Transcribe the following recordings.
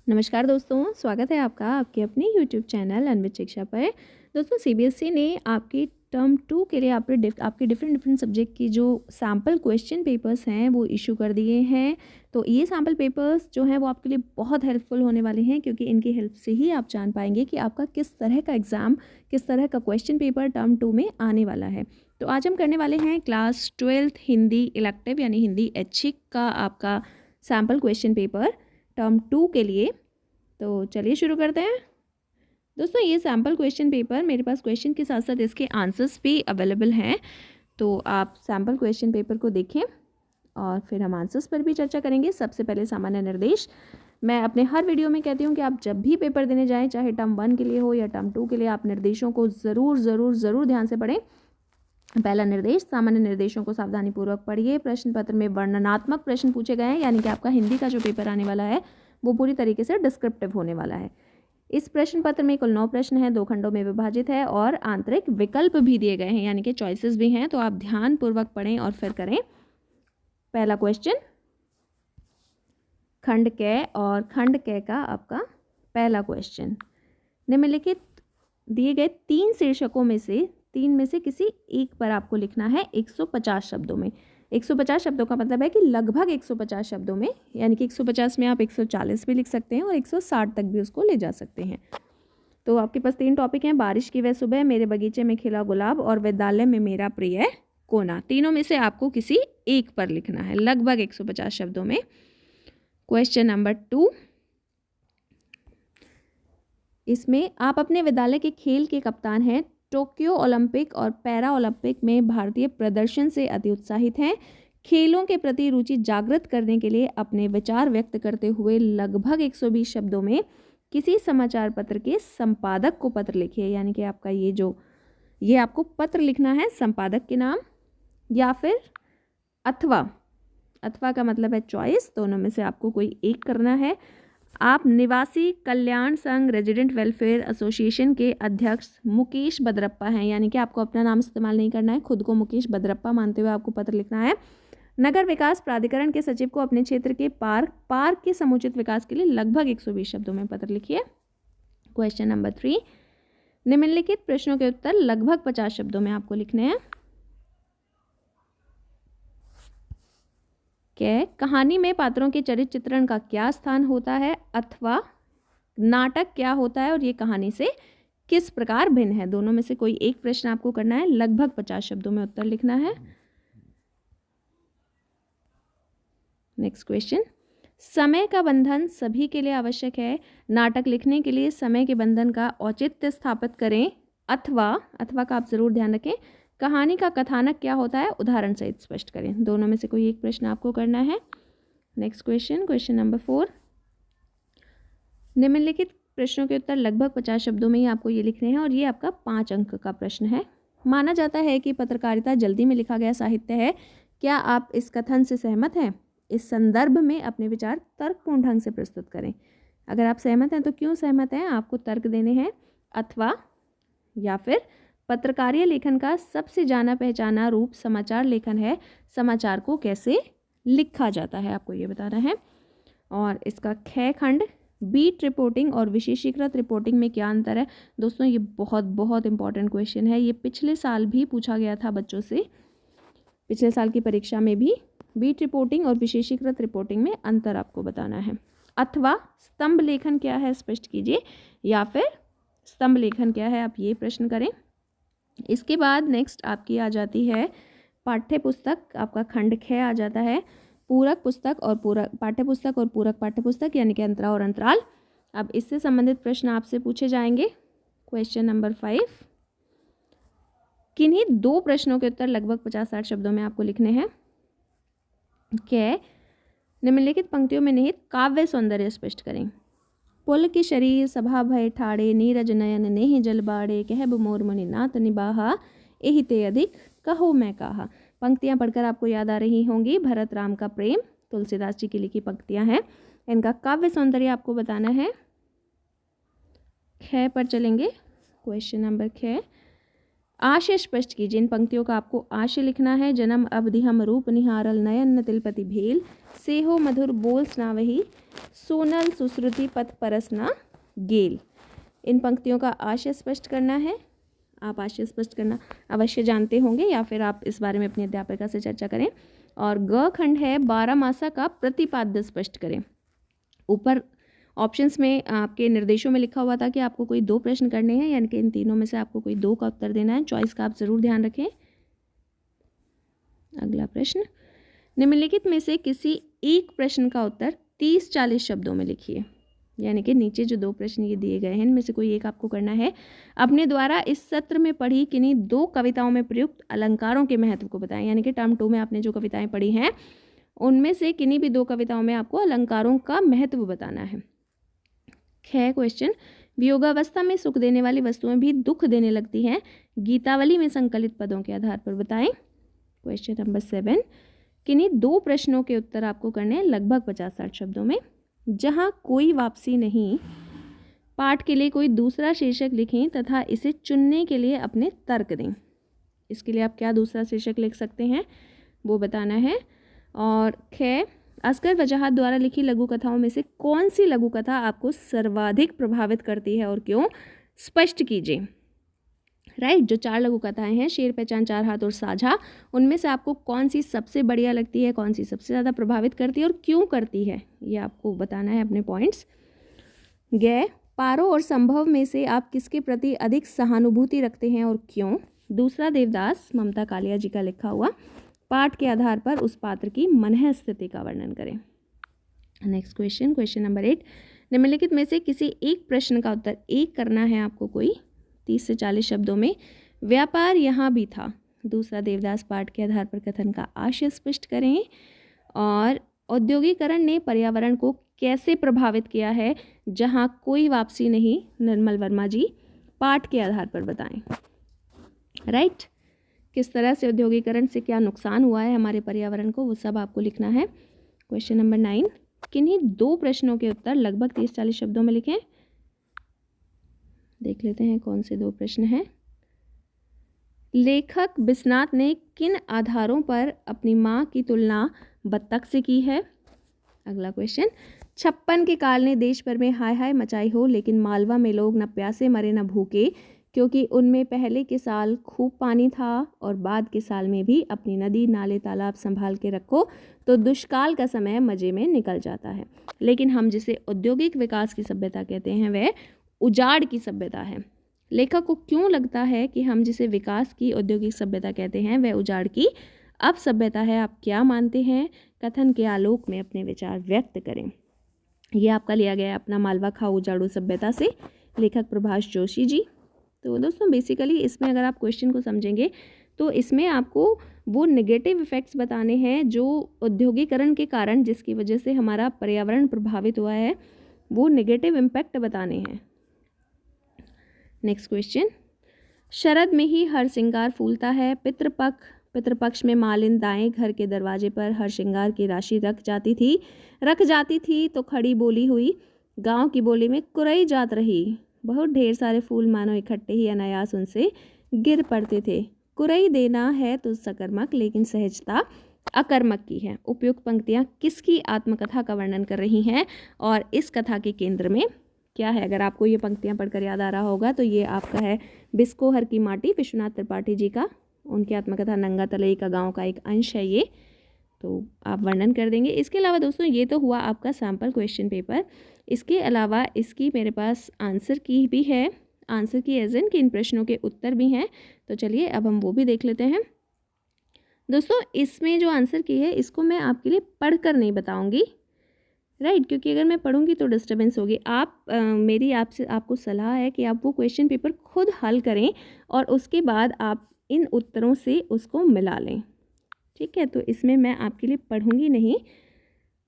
नमस्कार दोस्तों, स्वागत है आपका आपके अपने यूट्यूब चैनल अन्वित शिक्षा पर। दोस्तों, सीबीएसई ने आपकी टर्म 2 के लिए आपके डिफरेंट सब्जेक्ट की जो सैम्पल क्वेश्चन पेपर्स हैं वो इशू कर दिए हैं। तो ये सैम्पल पेपर्स जो हैं वो आपके लिए बहुत हेल्पफुल होने वाले हैं, क्योंकि इनकी हेल्प से ही आप जान पाएंगे कि आपका किस तरह का एग्ज़ाम, किस तरह का क्वेश्चन पेपर टर्म 2 में आने वाला है। तो आज हम करने वाले हैं क्लास 12th हिंदी इलेक्टिव यानी हिंदी ऐच्छिक का आपका सैम्पल क्वेश्चन पेपर टर्म 2 के लिए। तो चलिए शुरू करते हैं। दोस्तों, ये सैम्पल क्वेश्चन पेपर, मेरे पास क्वेश्चन के साथ साथ इसके आंसर्स भी अवेलेबल हैं, तो आप सैम्पल क्वेश्चन पेपर को देखें और फिर हम आंसर्स पर भी चर्चा करेंगे। सबसे पहले सामान्य निर्देश, मैं अपने हर वीडियो में कहती हूँ कि आप जब भी पेपर देने जाएँ, चाहे टर्म 1 के लिए हो या टर्म 2 के लिए, आप निर्देशों को ज़रूर ध्यान से पढ़ें। पहला निर्देश, सामान्य निर्देशों को सावधानीपूर्वक पढ़िए। प्रश्न पत्र में वर्णनात्मक प्रश्न पूछे गए हैं, यानी कि आपका हिंदी का जो पेपर आने वाला है वो पूरी तरीके से डिस्क्रिप्टिव होने वाला है। इस प्रश्न पत्र में कुल 9 प्रश्न हैं, 2 खंडों में विभाजित है और आंतरिक विकल्प भी दिए गए हैं, यानी कि चॉइसेस भी हैं। तो आप ध्यानपूर्वक पढ़ें और फिर करें। पहला क्वेश्चन, खंड क और खंड क का आपका पहला क्वेश्चन, निम्नलिखित दिए गए 3 शीर्षकों में से 3 में से किसी एक पर आपको लिखना है 150 शब्दों में। 150 शब्दों का मतलब है कि लगभग 150 शब्दों में, यानी कि 150 में आप 140 भी लिख सकते हैं और 160 तक भी उसको ले जा सकते हैं। तो आपके पास 3 टॉपिक हैं, बारिश की वह सुबह, मेरे बगीचे में खिला गुलाब और विद्यालय में मेरा प्रिय कोना। तीनों में से आपको किसी एक पर लिखना है लगभग 150 शब्दों में। क्वेश्चन नंबर 2, इसमें आप अपने विद्यालय के खेल के कप्तान हैं। टोक्यो ओलंपिक और पैरा ओलंपिक में भारतीय प्रदर्शन से अति उत्साहित हैं। खेलों के प्रति रुचि जागृत करने के लिए अपने विचार व्यक्त करते हुए लगभग 120 शब्दों में किसी समाचार पत्र के संपादक को पत्र लिखिए। यानी कि आपका ये आपको पत्र लिखना है संपादक के नाम, या फिर अथवा का मतलब है चॉइस, दोनों में से आपको कोई एक करना है। आप निवासी कल्याण संघ रेजिडेंट वेलफेयर एसोसिएशन के अध्यक्ष मुकेश बदरप्पा हैं, यानी कि आपको अपना नाम इस्तेमाल नहीं करना है, खुद को मुकेश बदरप्पा मानते हुए आपको पत्र लिखना है। नगर विकास प्राधिकरण के सचिव को अपने क्षेत्र के पार्क के समुचित विकास के लिए लगभग 120 शब्दों में पत्र लिखिए। क्वेश्चन नंबर 3, निम्नलिखित प्रश्नों के उत्तर लगभग 50 शब्दों में आपको लिखने हैं। कहानी में पात्रों के चरित्र चित्रण का क्या स्थान होता है, अथवा नाटक क्या होता है और ये कहानी से किस प्रकार भिन्न है। दोनों में से कोई एक प्रश्न आपको करना है, लगभग 50 शब्दों में उत्तर लिखना है। नेक्स्ट क्वेश्चन, समय का बंधन सभी के लिए आवश्यक है। नाटक लिखने के लिए समय के बंधन का औचित्य स्थापित करें, अथवा का आप जरूर ध्यान रखें, कहानी का कथानक क्या होता है, उदाहरण सहित स्पष्ट करें। दोनों में से कोई एक प्रश्न आपको करना है। नेक्स्ट क्वेश्चन नंबर 4, निम्नलिखित प्रश्नों के उत्तर लगभग 50 शब्दों में ही आपको ये लिखने हैं और ये आपका 5 अंक का प्रश्न है। माना जाता है कि पत्रकारिता जल्दी में लिखा गया साहित्य है। क्या आप इस कथन से सहमत हैं? इस संदर्भ में अपने विचार तर्कपूर्ण ढंग से प्रस्तुत करें। अगर आप सहमत हैं तो क्यों सहमत हैं, आपको तर्क देने हैं। अथवा या फिर पत्रकारीय लेखन का सबसे जाना पहचाना रूप समाचार लेखन है, समाचार को कैसे लिखा जाता है, आपको ये बताना है। और इसका ख खंड, बीट रिपोर्टिंग और विशेषीकृत रिपोर्टिंग में क्या अंतर है। दोस्तों, ये बहुत इंपॉर्टेंट क्वेश्चन है। ये पिछले साल भी पूछा गया था बच्चों से, पिछले साल की परीक्षा में भी। बीट रिपोर्टिंग और विशेषीकृत रिपोर्टिंग में अंतर आपको बताना है। अथवा स्तंभ लेखन क्या है, स्पष्ट कीजिए, या फिर स्तंभ लेखन क्या है, आप ये प्रश्न करें। इसके बाद नेक्स्ट आपकी आ जाती है पाठ्य पुस्तक, आपका खंड ख आ जाता है। पूरक पुस्तक और पूरक पाठ्य पुस्तक और पूरक पाठ्य पुस्तक, यानी कि अंतरा और अंतराल। अब इससे संबंधित प्रश्न आपसे पूछे जाएंगे। क्वेश्चन नंबर 5, किन्हीं 2 प्रश्नों के उत्तर लगभग 50-60 शब्दों में आपको लिखने हैं। निम्नलिखित पंक्तियों में निहित काव्य सौंदर्य स्पष्ट करें। पुल की शरीर सभा भय ठाड़े, नीरज नयन नेह जल बाड़े, कहब मोर मुनि नाथ निबाहा, एहि ते अधिक कहो मैं कहा। पंक्तियां पढ़कर आपको याद आ रही होंगी, भरत राम का प्रेम, तुलसीदास जी की लिखी पंक्तियां हैं। इनका काव्य सौंदर्य आपको बताना है। ख पर चलेंगे। क्वेश्चन नंबर 6, आशय स्पष्ट कीजिए। इन पंक्तियों का आपको आशय लिखना है। जन्म अवधि हम रूप निहारल, नयन न तिलपति भेल, सेहो मधुर बोल्स ना वही, सोनल सुश्रुति पथ परस ना गेल। इन पंक्तियों का आशय स्पष्ट करना है। आप आशय स्पष्ट करना अवश्य जानते होंगे, या फिर आप इस बारे में अपनी अध्यापिका से चर्चा करें। और ग खंड है, 12 मासा का प्रतिपाद्य स्पष्ट करें। ऊपर ऑप्शंस में आपके निर्देशों में लिखा हुआ था कि आपको कोई 2 प्रश्न करने हैं, यानी कि इन तीनों में से आपको कोई 2 का उत्तर देना है। चॉइस का आप ज़रूर ध्यान रखें। अगला प्रश्न, निम्नलिखित में से किसी एक प्रश्न का उत्तर 30-40 शब्दों में लिखिए। यानी कि नीचे जो 2 प्रश्न ये दिए गए हैं, इनमें से कोई एक आपको करना है। अपने द्वारा इस सत्र में पढ़ी किन्हीं 2 कविताओं में प्रयुक्त अलंकारों के महत्व को बताएं। यानी कि टर्म 2 में आपने जो कविताएं पढ़ी हैं, उनमें से किन्हीं भी 2 कविताओं में आपको अलंकारों का महत्व बताना है। है क्वेश्चन, वियोगावस्था में सुख देने वाली वस्तुएं भी दुख देने लगती हैं, गीतावली में संकलित पदों के आधार पर बताएं। क्वेश्चन नंबर 7, किन्हीं 2 प्रश्नों के उत्तर आपको करने हैं लगभग 50-60 शब्दों में। जहां कोई वापसी नहीं, पाठ के लिए कोई दूसरा शीर्षक लिखें तथा इसे चुनने के लिए अपने तर्क दें। इसके लिए आप क्या दूसरा शीर्षक लिख सकते हैं वो बताना है। और असगर वजाहत द्वारा लिखी लघु कथाओं में से कौन सी लघु कथा आपको सर्वाधिक प्रभावित करती है और क्यों, स्पष्ट कीजिए। राइट, जो 4 लघु कथाएं हैं, शेर, पहचान, 4 हाथ और साझा, उनमें से आपको कौन सी सबसे बढ़िया लगती है, कौन सी सबसे ज़्यादा प्रभावित करती है और क्यों करती है, ये आपको बताना है अपने पॉइंट्स। पारो और संभव में से आप किसके प्रति अधिक सहानुभूति रखते हैं और क्यों। दूसरा देवदास, ममता कालिया जी का लिखा हुआ। पाठ के आधार पर उस पात्र की मनः स्थिति का वर्णन करें। नेक्स्ट क्वेश्चन, क्वेश्चन नंबर 8, निम्नलिखित में से किसी एक प्रश्न का उत्तर एक करना है आपको, कोई 30 से 40 शब्दों में। व्यापार यहाँ भी था। दूसरा देवदास पाठ के आधार पर कथन का आशय स्पष्ट करें। और औद्योगिकरण ने पर्यावरण को कैसे प्रभावित किया है, जहाँ कोई वापसी नहीं, निर्मल वर्मा जी, पाठ के आधार पर बताएं। राइट, किस तरह से औद्योगिकरण से क्या नुकसान हुआ है हमारे पर्यावरण को, वो सब आपको लिखना है। क्वेश्चन नंबर 9, किन्हीं 2 प्रश्नों के उत्तर लगभग 30-40 शब्दों में लिखें। देख लेते हैं कौन से 2 प्रश्न हैं। लेखक बिस्नात ने किन आधारों पर अपनी माँ की तुलना बत्तख से की है। अगला क्वेश्चन, 56 के काल ने देश भर में हाय हाय मचाई हो, लेकिन मालवा में लोग न प्यासे मरे न भूखे, क्योंकि उनमें पहले के साल खूब पानी था और बाद के साल में भी अपनी नदी नाले तालाब संभाल के रखो तो दुष्काल का समय मज़े में निकल जाता है। लेकिन हम जिसे औद्योगिक विकास की सभ्यता कहते हैं वह उजाड़ की सभ्यता है। लेखक को क्यों लगता है कि हम जिसे विकास की औद्योगिक सभ्यता कहते हैं वह उजाड़ की अब सभ्यता है, आप क्या मानते हैं, कथन के आलोक में अपने विचार व्यक्त करें। ये आपका लिया गया है अपना मालवा खाओ उजाड़ू सभ्यता से, लेखक प्रभाष जोशी जी। तो दोस्तों बेसिकली इसमें अगर आप क्वेश्चन को समझेंगे तो इसमें आपको वो नेगेटिव इफ़ेक्ट्स बताने हैं जो औद्योगिकरण के कारण जिसकी वजह से हमारा पर्यावरण प्रभावित हुआ है, वो नेगेटिव इम्पैक्ट बताने हैं। नेक्स्ट क्वेश्चन, शरद में ही हर श्रृंगार फूलता है, पितृपक्ष में मालिन दाएं घर के दरवाजे पर हर श्रृंगार की राशि रख जाती थी तो खड़ी बोली हुई, गांव की बोली में कुरई जात रही, बहुत ढेर सारे फूल मानो इकट्ठे ही अनायास उनसे गिर पड़ते थे। कुरई देना है तो सकर्मक, लेकिन सहजता अकर्मक की है। उपयुक्त पंक्तियाँ किसकी आत्मकथा का वर्णन कर रही हैं और इस कथा के केंद्र में क्या है। अगर आपको ये पंक्तियाँ पढ़कर याद आ रहा होगा तो ये आपका है बिस्कोहर की माटी, विश्वनाथ त्रिपाठी जी का, उनकी आत्मकथा नंगा तलई का गांव का एक अंश है ये, तो आप वर्णन कर देंगे। इसके अलावा दोस्तों ये तो हुआ आपका सैम्पल क्वेश्चन पेपर। इसके अलावा इसकी मेरे पास आंसर की भी है, आंसर की एज इन कि इन प्रश्नों के उत्तर भी हैं। तो चलिए अब हम वो भी देख लेते हैं। दोस्तों इसमें जो आंसर की है इसको मैं आपके लिए पढ़कर नहीं बताऊंगी, राइट, क्योंकि अगर मैं पढ़ूंगी तो डिस्टर्बेंस होगी। मेरी आपको सलाह है कि आप वो क्वेश्चन पेपर खुद हल करें और उसके बाद आप इन उत्तरों से उसको मिला लें। ठीक है, तो इसमें मैं आपके लिए पढ़ूंगी नहीं,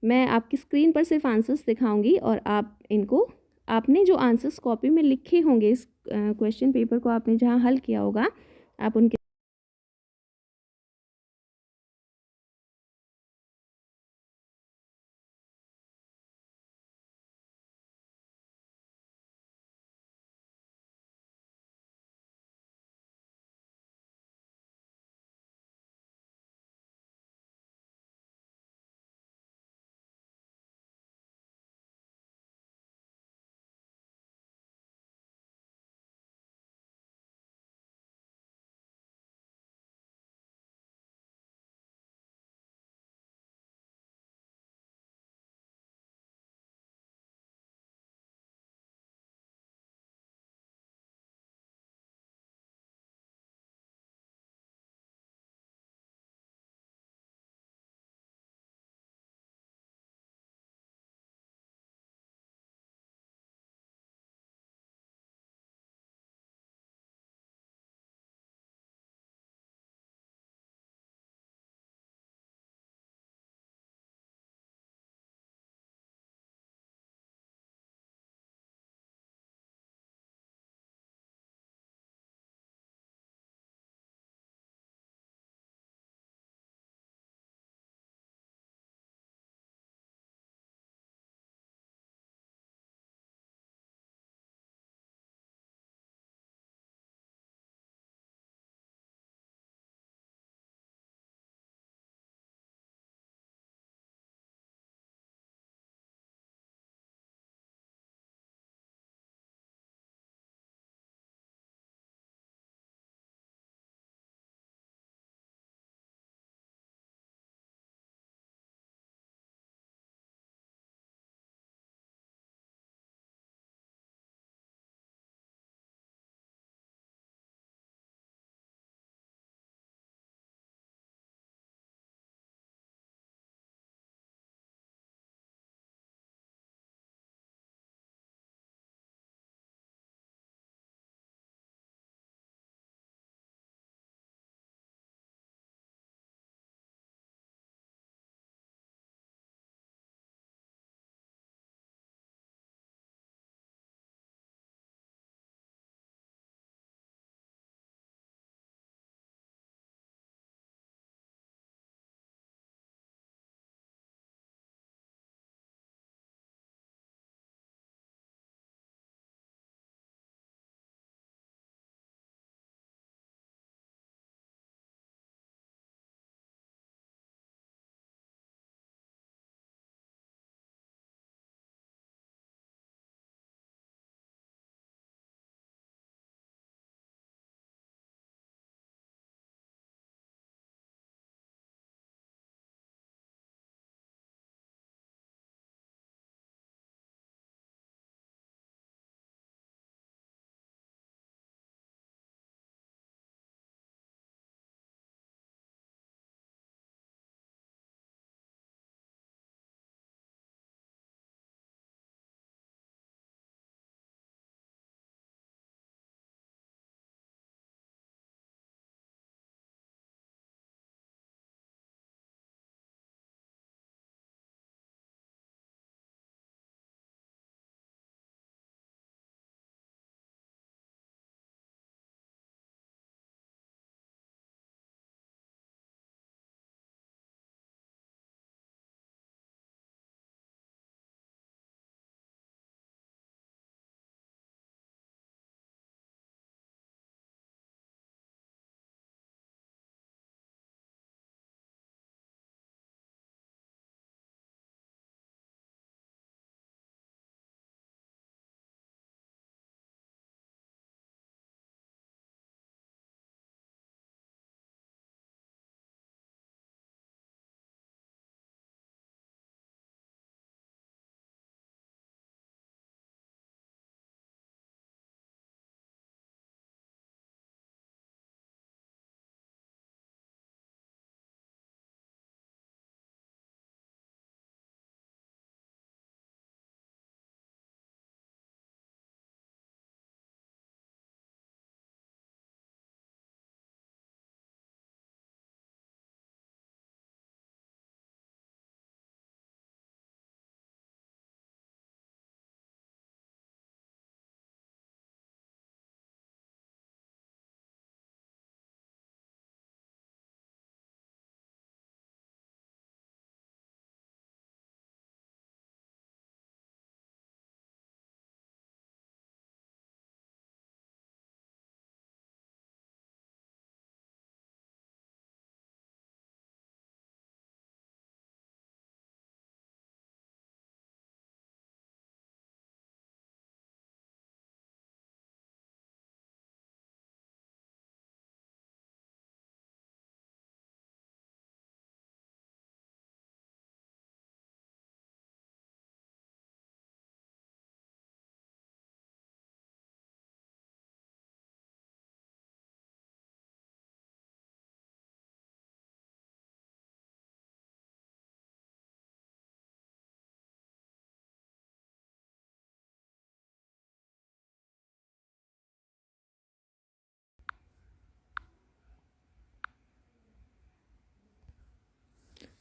मैं आपकी स्क्रीन पर सिर्फ आंसर्स दिखाऊंगी और आप इनको, आपने जो आंसर्स कॉपी में लिखे होंगे इस क्वेश्चन पेपर को आपने जहाँ हल किया होगा, आप उनके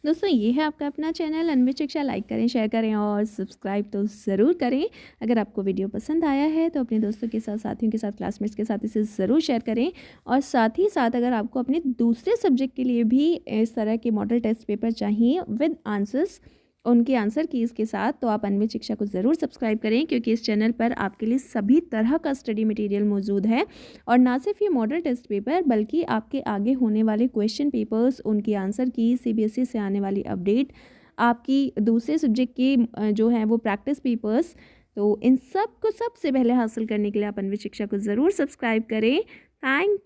दोस्तों ये है आपका अपना चैनल अन्वित शिक्षा। लाइक करें, शेयर करें और सब्सक्राइब तो ज़रूर करें। अगर आपको वीडियो पसंद आया है तो अपने दोस्तों के साथ, साथियों के साथ, क्लासमेट्स के साथ इसे ज़रूर शेयर करें। और साथ ही साथ अगर आपको अपने दूसरे सब्जेक्ट के लिए भी इस तरह के मॉडल टेस्ट पेपर चाहिए विद आंसर्स, उनके आंसर कीज़ के साथ, तो आप अन्वित शिक्षा को ज़रूर सब्सक्राइब करें, क्योंकि इस चैनल पर आपके लिए सभी तरह का स्टडी मटेरियल मौजूद है। और ना सिर्फ ये मॉडल टेस्ट पेपर बल्कि आपके आगे होने वाले क्वेश्चन पेपर्स, उनकी आंसर की, सीबीएसई से आने वाली अपडेट, आपकी दूसरे सब्जेक्ट की जो है वो प्रैक्टिस पेपर्स, तो इन सब को सबसे पहले हासिल करने के लिए आप अन्वित शिक्षा को ज़रूर सब्सक्राइब करें। थैंक